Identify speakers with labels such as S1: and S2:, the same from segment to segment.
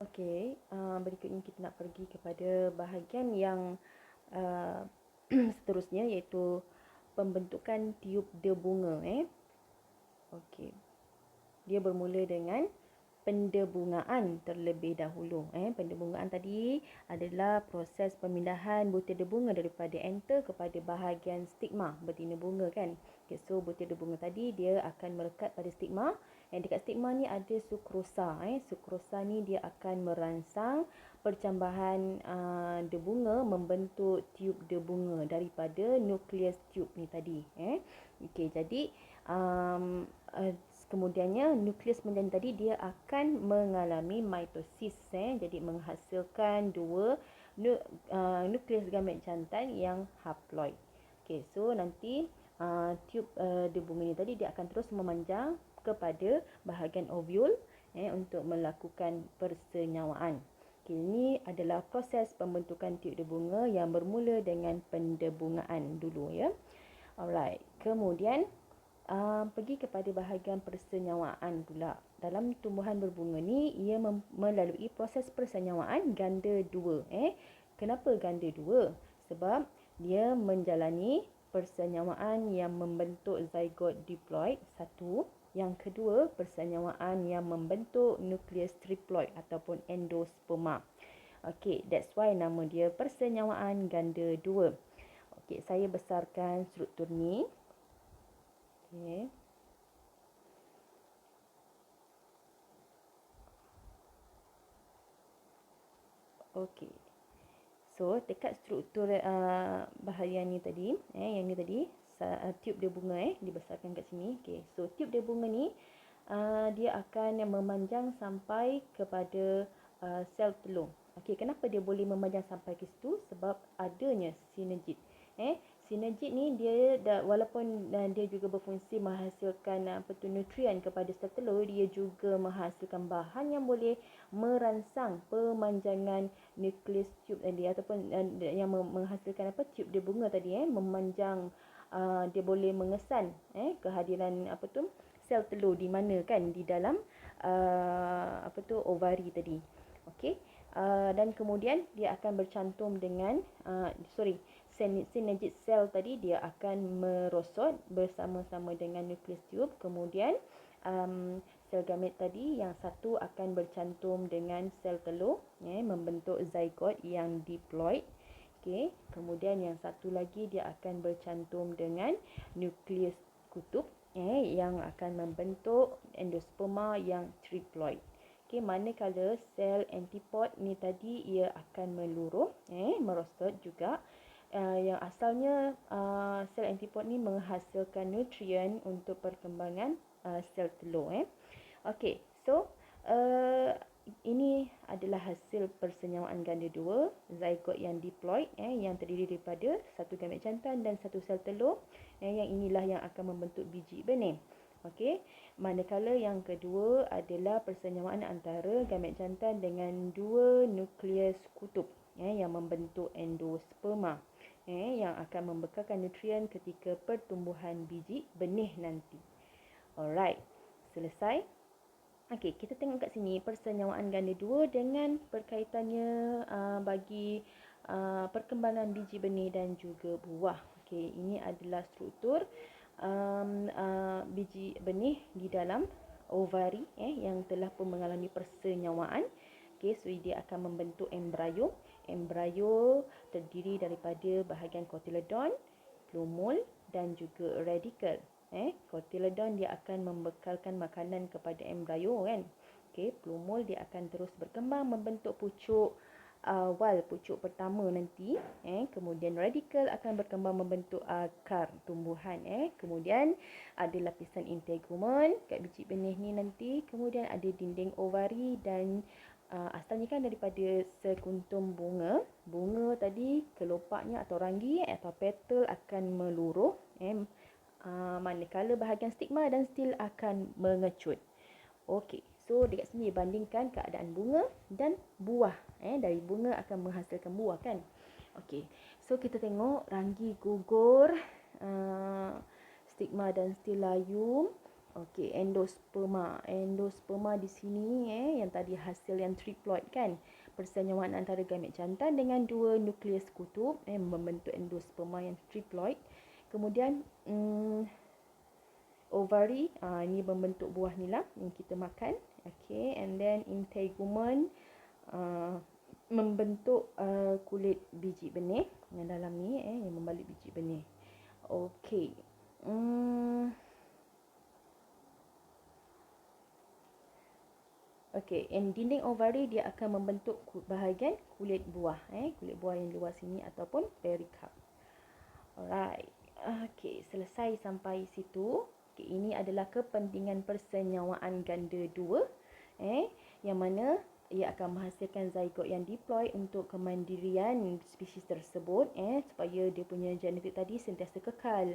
S1: Okey, berikutnya kita nak pergi kepada bahagian yang uh, seterusnya, iaitu pembentukan tiup debunga. Okey, dia bermula dengan pendebungaan terlebih dahulu. Pendebungaan tadi adalah proses pemindahan butir debunga daripada anther kepada bahagian stigma betina bunga kan. Okay, so butir debunga tadi dia akan melekat pada stigma. Dekat stigma ni ada sukrosa. Sukrosa ni dia akan merangsang percambahan debunga membentuk tiup debunga daripada nukleus tiup ni tadi. Okey, jadi kemudiannya nukleus menjadi tadi dia akan mengalami mitosis, jadi menghasilkan dua nukleus gamet jantan yang haploid. Okey, so nanti tiup debunga ni tadi dia akan terus memanjang kepada bahagian ovul untuk melakukan persenyawaan. Okay, ini adalah proses pembentukan tiup debunga yang bermula dengan pendebungaan dulu ya. Alright, kemudian pergi kepada bahagian persenyawaan pula. Dalam tumbuhan berbunga ni ia melalui proses persenyawaan ganda dua. Kenapa ganda dua? Sebab dia menjalani persenyawaan yang membentuk zygote diploid satu. Yang kedua, persenyawaan yang membentuk nukleus triploid ataupun endosperma. Okey, that's why nama dia persenyawaan ganda dua. Okey, saya besarkan struktur ni. Okey. Okey. So, dekat struktur bahagian ni tadi, yang ni tadi, tiup dia bunga dibesarkan kat sini. Okey. So, tiup dia bunga ni dia akan memanjang sampai kepada sel telur. Okey, kenapa dia boleh memanjang sampai ke situ? Sebab adanya sinergit. Sinergit ni dia walaupun dia juga berfungsi menghasilkan nutrien kepada sel telur, dia juga menghasilkan bahan yang boleh merangsang pemanjangan nukleus tube tadi ataupun yang menghasilkan tiup dia bunga tadi memanjang. Dia boleh mengesan kehadiran sel telur di mana kan di dalam ovari tadi. Okey. Dan kemudian dia akan bercantum dengan sinergit sel tadi dia akan merosot bersama-sama dengan nukleus tube. Kemudian sel gamet tadi yang satu akan bercantum dengan sel telur membentuk zygote yang diploid. Okey, kemudian yang satu lagi dia akan bercantum dengan nukleus kutub yang akan membentuk endosperma yang triploid. Okey, manakala sel antipod ni tadi ia akan meluruh merosot juga. Yang asalnya sel antipod ni menghasilkan nutrien untuk perkembangan sel telur. Okey, so ini adalah hasil persenyawaan ganda dua, zygote yang diploid yang terdiri daripada satu gamet jantan dan satu sel telur. Yang inilah yang akan membentuk biji benih. Okey, manakala yang kedua adalah persenyawaan antara gamet jantan dengan dua nukleus kutub yang membentuk endosperma yang akan membekalkan nutrien ketika pertumbuhan biji benih nanti. Alright, selesai. Okey, kita tengok kat sini persenyawaan ganda dua dengan perkaitannya bagi perkembangan biji benih dan juga buah. Okey, ini adalah struktur biji benih di dalam ovari yang telah pun mengalami persenyawaan. Okey, so dia akan membentuk embrio. Embrio terdiri daripada bahagian cotyledon, plumule dan juga radikel. Cotyledon dia akan membekalkan makanan kepada embrio kan. Okey, plumule dia akan terus berkembang membentuk pucuk awal, pucuk pertama nanti. Kemudian radikel akan berkembang membentuk akar tumbuhan. Kemudian ada lapisan integumen kat biji benih ni nanti. Kemudian ada dinding ovari dan asalnya kan daripada sekuntum bunga. Bunga tadi kelopaknya atau ranggi atau petal akan meluruh. Manakala bahagian stigma dan stil akan mengecut. Okey, so dekat sini bandingkan keadaan bunga dan buah. Dari bunga akan menghasilkan buah kan. Okey, so kita tengok ranggi gugur, stigma dan stil layu. Okey, endosperma. Endosperma di sini yang tadi hasil yang triploid kan. Persenyawaan antara gamet jantan dengan dua nukleus kutub membentuk endosperma yang triploid. Kemudian ovary, ini membentuk buah ni lah yang kita makan. Okay, and then integumen membentuk kulit biji benih yang dalam ni yang membalik biji benih. Okay. Okey, dinding ovari dia akan membentuk bahagian kulit buah, kulit buah yang luar sini ataupun perikarp. Alright. Okey, selesai sampai situ. Okey, ini adalah kepentingan persenyawaan ganda dua, yang mana ia akan menghasilkan zygote yang diploid untuk kemandirian spesies tersebut, supaya dia punya genetik tadi sentiasa kekal.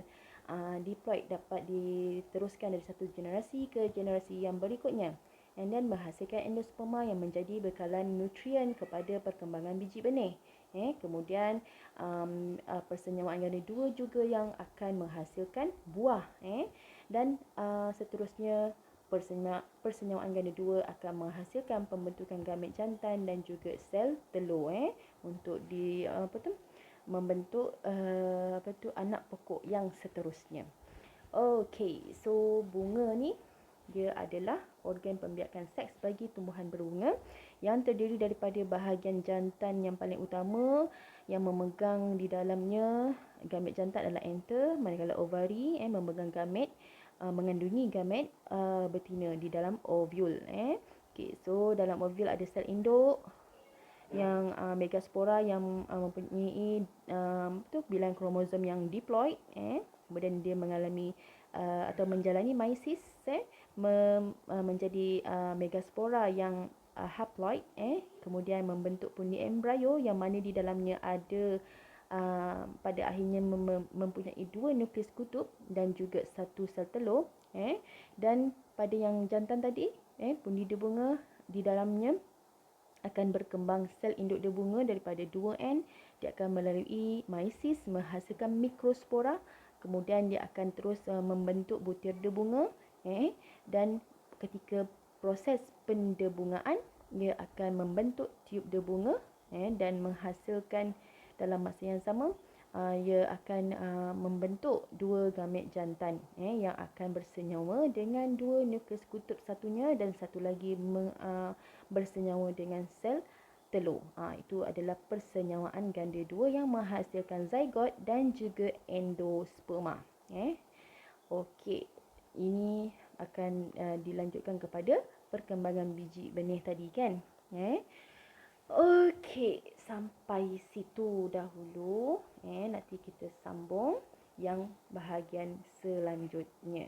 S1: Diploid dapat diteruskan dari satu generasi ke generasi yang berikutnya. And then menghasilkan endosperma yang menjadi bekalan nutrien kepada perkembangan biji benih. Kemudian persenyawaan ganda dua juga yang akan menghasilkan buah. Dan seterusnya persenyawaan ganda dua akan menghasilkan pembentukan gamet jantan dan juga sel telur untuk membentuk anak pokok yang seterusnya. Okey, so bunga ni dia adalah organ pembiakan seks bagi tumbuhan berbunga yang terdiri daripada bahagian jantan yang paling utama yang memegang di dalamnya gamet jantan adalah anther, manakala ovari memegang gamet mengandungi gamet betina di dalam ovule. Okay, so dalam ovule ada sel induk yang megaspora yang mempunyai bilangan kromosom yang diploid, kemudian dia mengalami atau menjalani meiosis, menjadi megaspora yang haploid, kemudian membentuk pundi embrio yang mana di dalamnya ada pada akhirnya mempunyai dua nukleus kutub dan juga satu sel telur, dan pada yang jantan tadi, pundi debunga di dalamnya akan berkembang sel induk debunga daripada 2N. Dia akan melalui meiosis menghasilkan mikrospora, kemudian dia akan terus membentuk butir debunga, dan ketika proses pendebungaan dia akan membentuk tiub debunga, dan menghasilkan dalam masa yang sama ia akan membentuk dua gamet jantan yang akan bersenyawa dengan dua nukleus kutub satunya dan satu lagi bersenyawa dengan sel telur. Itu adalah persenyawaan ganda dua yang menghasilkan zygote dan juga endosperma. Okey, ini akan dilanjutkan kepada perkembangan biji benih tadi kan. Okey, sampai situ dahulu. Nanti kita sambung yang bahagian selanjutnya.